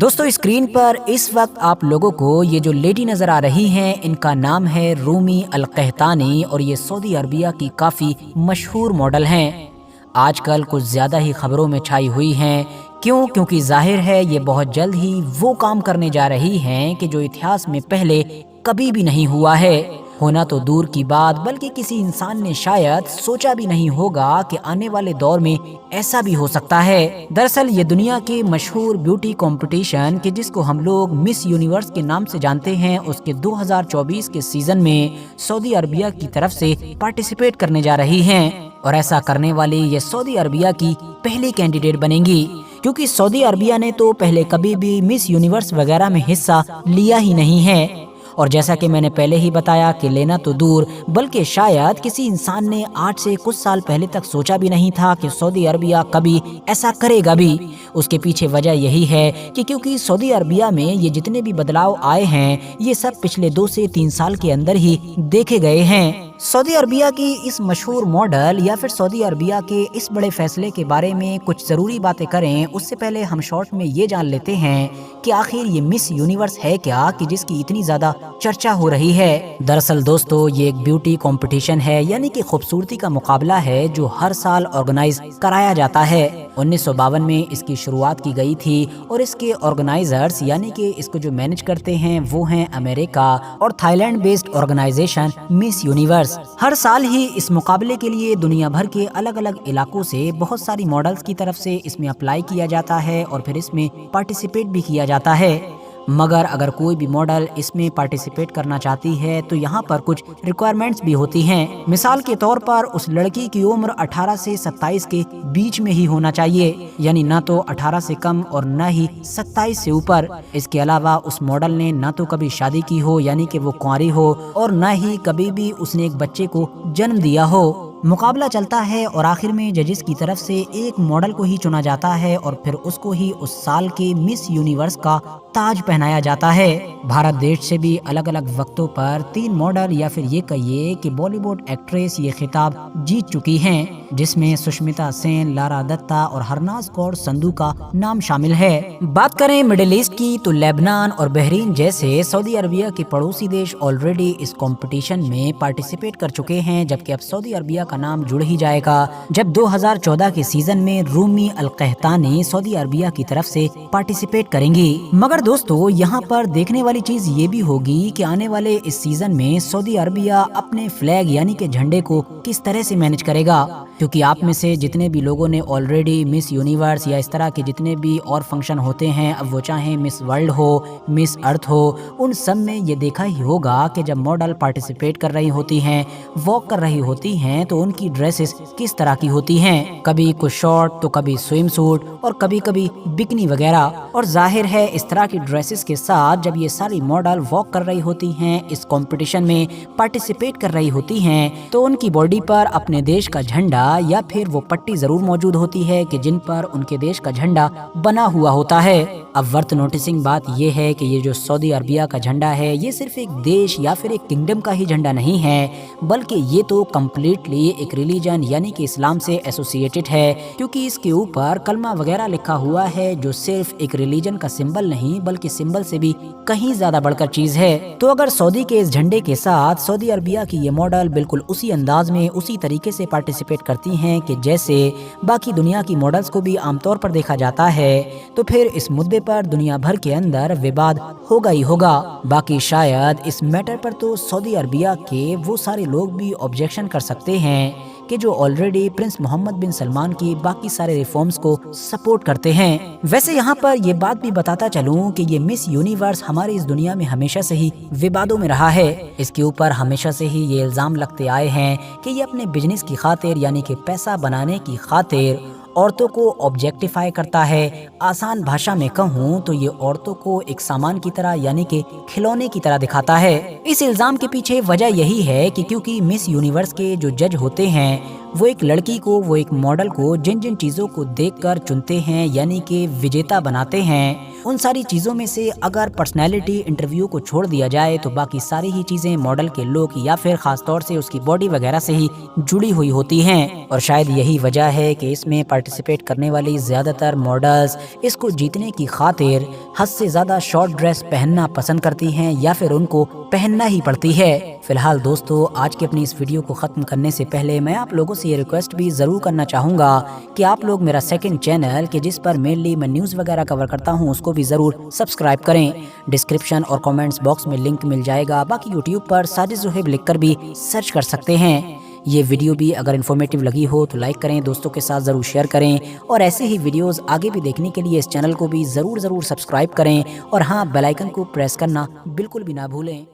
दोस्तों स्क्रीन पर इस वक्त आप लोगों को ये जो लेडी नज़र आ रही हैं, इनका नाम है रूमी अल कहतानी और ये सऊदी अरबिया की काफ़ी मशहूर मॉडल हैं। आजकल कुछ ज़्यादा ही खबरों में छाई हुई हैं। क्योंकि जाहिर है ये बहुत जल्द ही वो काम करने जा रही हैं कि जो इतिहास में पहले कभी भी नहीं हुआ है। होना तो दूर की बात, बल्कि किसी इंसान ने शायद सोचा भी नहीं होगा कि आने वाले दौर में ऐसा भी हो सकता है। दरअसल ये दुनिया के मशहूर ब्यूटी कंपटीशन कि जिसको हम लोग मिस यूनिवर्स के नाम से जानते हैं, उसके 2024 के सीजन में सऊदी अरबिया की तरफ से पार्टिसिपेट करने जा रही हैं और ऐसा करने वाली ये सऊदी अरबिया की पहली कैंडिडेट बनेंगी, क्योंकि सऊदी अरबिया ने तो पहले कभी भी मिस यूनिवर्स वगैरह में हिस्सा लिया ही नहीं है। और जैसा कि मैंने पहले ही बताया कि लेना तो दूर, बल्कि शायद किसी इंसान ने आज से कुछ साल पहले तक सोचा भी नहीं था कि सऊदी अरबिया कभी ऐसा करेगा भी। उसके पीछे वजह यही है कि क्योंकि सऊदी अरबिया में ये जितने भी बदलाव आए हैं, ये सब पिछले 2 से 3 साल के अंदर ही देखे गए हैं। सऊदी अरबिया की इस मशहूर मॉडल या फिर सऊदी अरबिया के इस बड़े फैसले के बारे में कुछ ज़रूरी बातें करें, उससे पहले हम शॉर्ट में ये जान लेते हैं कि आखिर ये मिस यूनिवर्स है क्या कि जिसकी इतनी ज़्यादा चर्चा हो रही है। दरअसल दोस्तों ये एक ब्यूटी कंपटीशन है, यानी कि खूबसूरती का मुकाबला है जो हर साल ऑर्गेनाइज कराया जाता है। 1952 में इसकी शुरुआत की गई थी और इसके ऑर्गेनाइजर्स यानी कि इसको जो मैनेज करते हैं वो हैं अमेरिका और Thailand based organisation Miss Universe. हर साल ही इस मुकाबले के लिए दुनिया भर के अलग अलग इलाकों से बहुत सारी मॉडल्स की तरफ से इसमें अप्लाई किया जाता है और फिर इसमें पार्टिसिपेट भी किया जाता है। मगर अगर कोई भी मॉडल इसमें पार्टिसिपेट करना चाहती है तो यहाँ पर कुछ रिक्वायरमेंट्स भी होती हैं। मिसाल के तौर पर उस लड़की की उम्र 18 से 27 के बीच में ही होना चाहिए, यानी ना तो 18 से कम और ना ही 27 से ऊपर। इसके अलावा उस मॉडल ने ना तो कभी शादी की हो, यानी कि वो कुंवारी हो, और ना ही कभी भी उसने एक बच्चे को जन्म दिया हो। मुकाबला चलता है और आखिर में जजेस की तरफ से एक मॉडल को ही चुना जाता है और फिर उसको ही उस साल के मिस यूनिवर्स का ताज पहनाया जाता है। भारत देश से भी अलग अलग वक्तों पर 3 मॉडल या फिर ये कहिए कि बॉलीवुड एक्ट्रेस ये खिताब जीत चुकी हैं, जिसमें सुष्मिता सेन, लारा दत्ता और हरनाज कौर संधू का नाम शामिल है। बात करें मिडिल ईस्ट की तो लेबनान और बहरीन जैसे सऊदी अरबिया के पड़ोसी देश ऑलरेडी इस कंपटीशन में पार्टिसिपेट कर चुके हैं, जबकि अब सऊदी अरबिया का नाम जुड़ ही जाएगा जब 2014 के सीजन में रूमी अल कहतानी सऊदी अरबिया की तरफ से पार्टिसिपेट करेंगी। मगर दोस्तों यहाँ पर देखने वाली चीज ये भी होगी कि आने वाले इस सीजन में सऊदी अरबिया अपने फ्लैग यानी कि झंडे को किस तरह से मैनेज करेगा, क्योंकि आप में से जितने भी लोगों ने ऑलरेडी मिस यूनिवर्स या इस तरह के जितने भी और फंक्शन होते हैं, अब वो चाहे मिस वर्ल्ड हो, मिस अर्थ हो, उन सब में ये देखा ही होगा कि जब मॉडल पार्टिसिपेट कर रही होती हैं, वॉक कर रही होती हैं, तो उनकी ड्रेसेस किस तरह की होती हैं। कभी कुछ शॉर्ट तो कभी स्विम सूट और कभी कभी बिकनी वगैरह। और जाहिर है इस तरह की ड्रेसेस के साथ जब ये सारी मॉडल वॉक कर रही होती हैं, इस कंपटीशन में पार्टिसिपेट कर रही होती हैं, तो उनकी बॉडी पर अपने देश का झंडा या फिर वो पट्टी जरूर मौजूद होती है कि जिन पर उनके देश का झंडा बना हुआ होता है। अब वर्थ नोटिसिंग बात ये है कि ये जो सऊदी अरबिया का झंडा है, ये सिर्फ एक देश या फिर एक किंगडम का ही झंडा नहीं है, बल्कि ये तो कम्प्लीटली एक रिलीजन यानी कि इस्लाम से एसोसिएटेड है, क्योंकि इसके ऊपर कलमा वगैरह लिखा हुआ है जो सिर्फ एक रिलीजन का सिंबल नहीं बल्कि सिंबल से भी कहीं ज्यादा बढ़कर चीज है। तो अगर सऊदी के इस झंडे के साथ सऊदी अरबिया की ये मॉडल बिल्कुल उसी अंदाज में उसी तरीके से पार्टिसिपेट करती हैं कि जैसे बाकी दुनिया की मॉडल्स को भी आमतौर पर देखा जाता है, तो फिर इस मुद्दे पर दुनिया भर के अंदर विवाद होगा ही होगा। बाकी शायद इस मैटर पर तो सऊदी अरबिया के वो सारे लोग भी ऑब्जेक्शन कर सकते हैं कि जो ऑलरेडी प्रिंस मोहम्मद बिन सलमान की बाकी सारे रिफॉर्म्स को सपोर्ट करते हैं। वैसे यहाँ पर ये बात भी बताता चलूं कि ये मिस यूनिवर्स हमारी इस दुनिया में हमेशा से ही विवादों में रहा है। इसके ऊपर हमेशा से ही ये इल्जाम लगते आए हैं कि ये अपने बिजनेस की खातिर यानी कि पैसा बनाने की खातिर औरतों को ऑब्जेक्टिफाई करता है। आसान भाषा में कहूँ तो ये औरतों को एक सामान की तरह यानी कि खिलौने की तरह दिखाता है। इस इल्जाम के पीछे वजह यही है कि क्योंकि मिस यूनिवर्स के जो जज होते हैं वो एक लड़की को, वो एक मॉडल को जिन जिन चीज़ों को देखकर चुनते हैं यानी कि विजेता बनाते हैं, उन सारी चीज़ों में से अगर पर्सनैलिटी इंटरव्यू को छोड़ दिया जाए तो बाकी सारी ही चीज़ें मॉडल के लुक या फिर ख़ास तौर से उसकी बॉडी वगैरह से ही जुड़ी हुई होती हैं। और शायद यही वजह है कि इसमें पार्टिसिपेट करने वाली ज़्यादातर मॉडल्स इसको जीतने की खातिर हद से ज़्यादा शॉर्ट ड्रेस पहनना पसंद करती हैं या फिर उनको पहनना ही पड़ती है। फिलहाल दोस्तों, आज की अपनी इस वीडियो को ख़त्म करने से पहले मैं आप लोगों से ये रिक्वेस्ट भी ज़रूर करना चाहूँगा कि आप लोग मेरा सेकंड चैनल कि जिस पर मेनली मैं न्यूज़ वगैरह कवर करता हूँ उसको भी ज़रूर सब्सक्राइब करें। डिस्क्रिप्शन और कमेंट्स बॉक्स में लिंक मिल जाएगा। बाकी यूट्यूब पर साजिद ज़ुहैब लिख कर भी सर्च कर सकते हैं। ये वीडियो भी अगर इन्फॉर्मेटिव लगी हो तो लाइक करें, दोस्तों के साथ ज़रूर शेयर करें और ऐसे ही वीडियोस आगे भी देखने के लिए इस चैनल को भी ज़रूर सब्सक्राइब करें और हाँ, बेल आइकन को प्रेस करना बिल्कुल भी ना भूलें।